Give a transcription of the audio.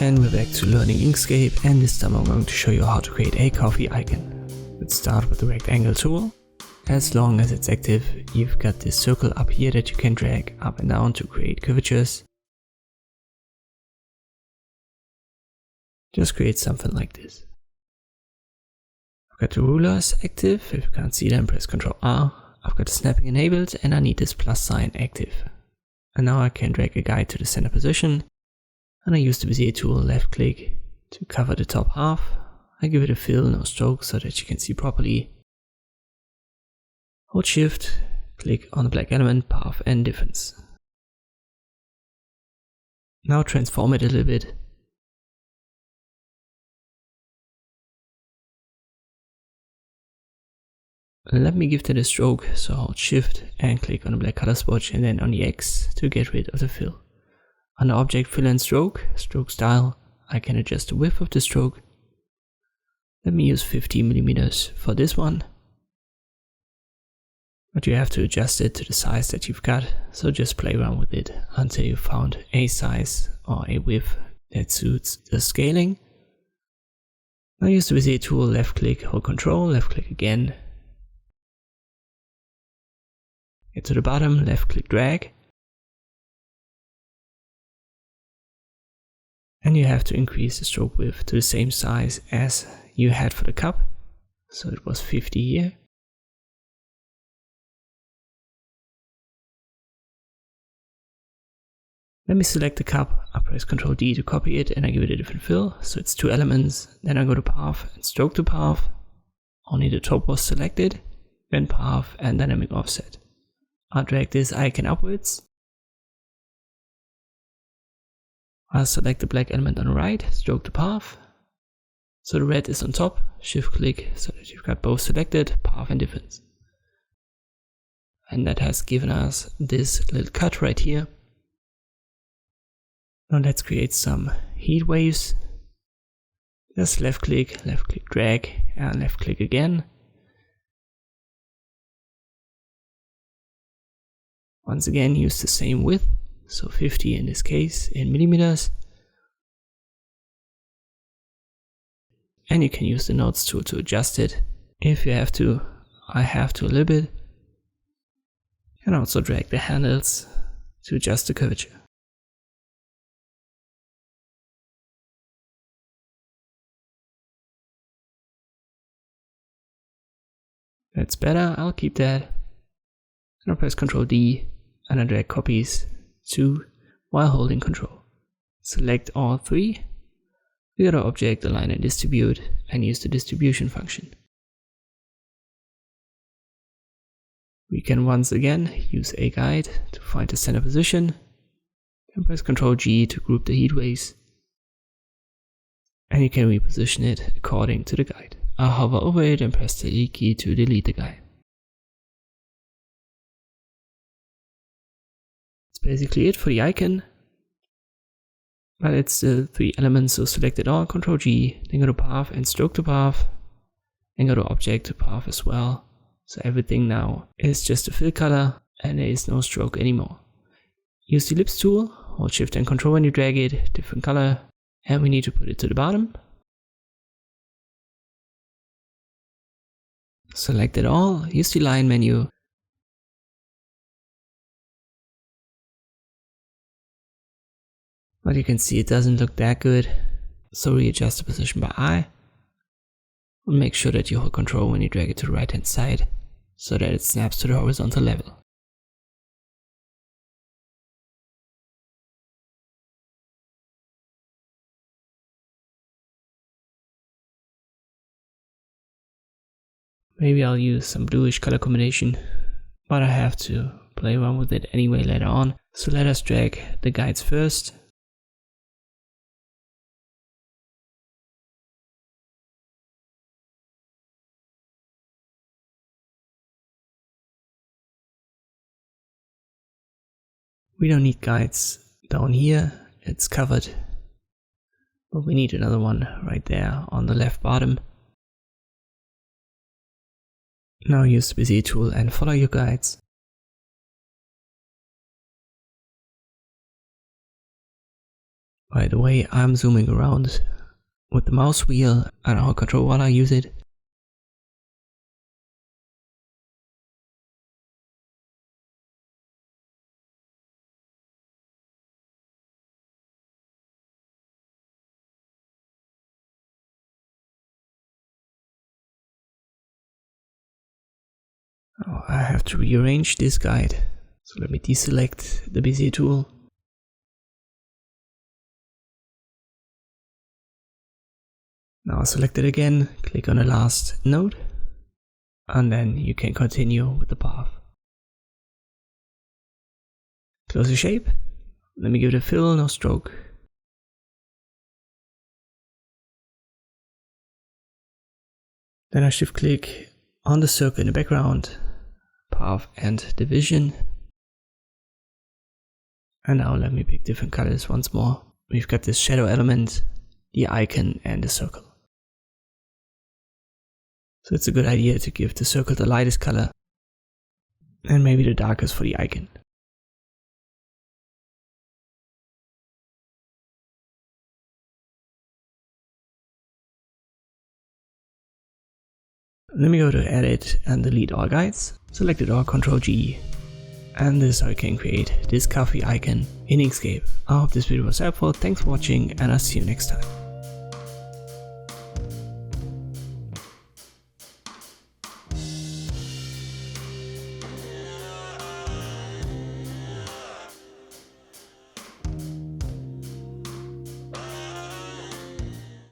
and we're back to learning Inkscape, and this time I'm going to show you how to create a coffee icon. Let's start with the rectangle tool. As long as it's active, you've got this circle up here that you can drag up and down to create curvatures. Just create something like this. I've got the rulers active. If you can't see them, press Ctrl R. I've got the snapping enabled and I need this plus sign active. And now I can drag a guide to the center position. And I use the Bezier tool, left click to cover the top half. I give it a fill, no stroke, so that you can see properly. Hold shift, click on the black element, path and difference. Now transform it a little bit. Let me give that a stroke, so hold shift and click on the black color swatch and then on the X to get rid of the fill. Under object fill and stroke, stroke style, I can adjust the width of the stroke. Let me use 50 mm for this one. But you have to adjust it to the size that you've got, so just play around with it until you found a size or a width that suits the scaling. Now use the Bezier tool, left click, hold Ctrl, left click again. Get to the bottom, left click drag. And you have to increase the stroke width to the same size as you had for the cup. So it was 50 here. Let me select the cup, I press Ctrl D to copy it and I give it a different fill. So it's two elements, then I go to path and stroke to path. Only the top was selected, then path and dynamic offset. I'll drag this icon upwards. I'll select the black element on the right, stroke the path. So the red is on top, shift click so that you've got both selected, path and difference. And that has given us this little cut right here. Now let's create some heat waves. Just left click drag and left click again. Once again use the same width, so 50 in this case in millimeters. And you can use the nodes tool to adjust it if you have to. I have to a little bit. And also drag the handles to adjust the curvature. That's better, I'll keep that. And I'll press Ctrl D and I drag copies 2 while holding Ctrl. Select all 3. We go to Object, Align and Distribute and use the distribution function. We can once again use a guide to find the center position. And press Ctrl G to group the heat waves. And you can reposition it according to the guide. I'll hover over it and press the E key to delete the guide. Basically it for the icon, but it's the 3 elements, so select it all, Ctrl G, then go to path and stroke to path, and go to object to path as well. So everything now is just a fill color and there is no stroke anymore. Use the ellipse tool, hold shift and Ctrl when you drag it, different color, and we need to put it to the bottom. Select it all, use the line menu. But you can see it doesn't look that good, so readjust the position by I. And make sure that you hold Ctrl when you drag it to the right hand side, so that it snaps to the horizontal level. Maybe I'll use some bluish color combination, but I have to play around with it anyway later on. So let us drag the guides first. We don't need guides down here, it's covered, but we need another one right there on the left bottom. Now use the Bezier tool and follow your guides. By the way, I'm zooming around with the mouse wheel. I don't know how control while I use it. Oh, I have to rearrange this guide. So let me deselect the Bezier tool. Now select it again, click on the last node, and then you can continue with the path. Close the shape. Let me give it a fill, no stroke. Then I shift click on the circle in the background, path and division. And now let me pick different colors once more. We've got this shadow element, the icon and the circle. So it's a good idea to give the circle the lightest color and maybe the darkest for the icon. Let me go to Edit and delete all guides. Select it all, Ctrl G. And this is how you can create this coffee icon in Inkscape. I hope this video was helpful. Thanks for watching and I'll see you next time.